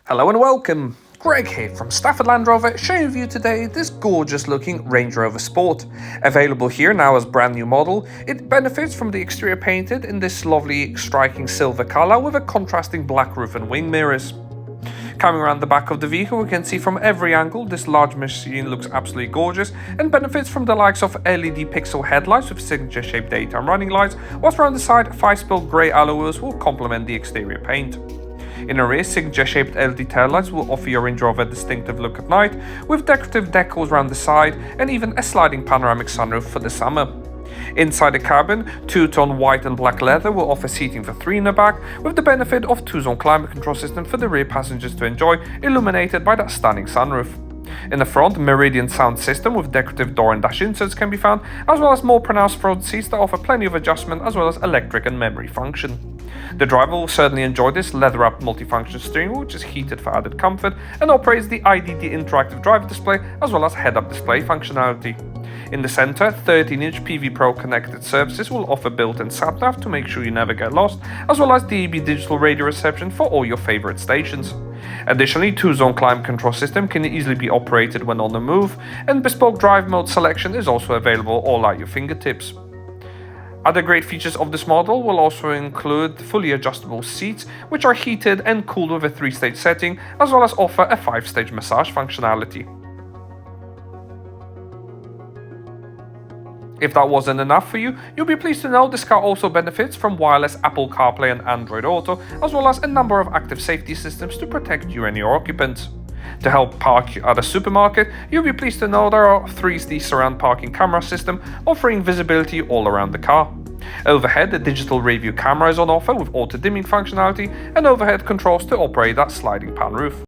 Hello and welcome! Greg here from Stafford Land Rover, showing you today this gorgeous looking Range Rover Sport. Available here now as brand new model, it benefits from the exterior painted in this lovely striking silver colour with a contrasting black roof and wing mirrors. Coming around the back of the vehicle, we can see from every angle this large machine looks absolutely gorgeous and benefits from the likes of LED pixel headlights with signature shaped daytime running lights, whilst around the side 5-spoke grey alloy wheels will complement the exterior paint. In the rear, signature-shaped LED taillights will offer your Range Rover a distinctive look at night, with decorative decals around the side and even a sliding panoramic sunroof for the summer. Inside the cabin, two-tone white and black leather will offer seating for 3 in the back, with the benefit of 2-zone climate control system for the rear passengers to enjoy, illuminated by that stunning sunroof. In the front, Meridian sound system with decorative door and dash inserts can be found, as well as more pronounced front seats that offer plenty of adjustment as well as electric and memory function. The driver will certainly enjoy this leather-wrapped multifunction steering wheel, which is heated for added comfort and operates the IDD interactive driver display as well as head-up display functionality. In the center, 13-inch PV Pro connected services will offer built-in sat-nav to make sure you never get lost, as well as DAB digital radio reception for all your favorite stations. Additionally, 2-zone climate control system can easily be operated when on the move, and bespoke drive mode selection is also available all at your fingertips. Other great features of this model will also include fully adjustable seats, which are heated and cooled with a 3-stage setting, as well as offer a 5-stage massage functionality. If that wasn't enough for you, you'll be pleased to know this car also benefits from wireless Apple CarPlay and Android Auto, as well as a number of active safety systems to protect you and your occupants. To help park at a supermarket, you'll be pleased to know there are 3D surround parking camera system offering visibility all around the car. Overhead, a digital rear view camera is on offer with auto dimming functionality and overhead controls to operate that sliding pan roof.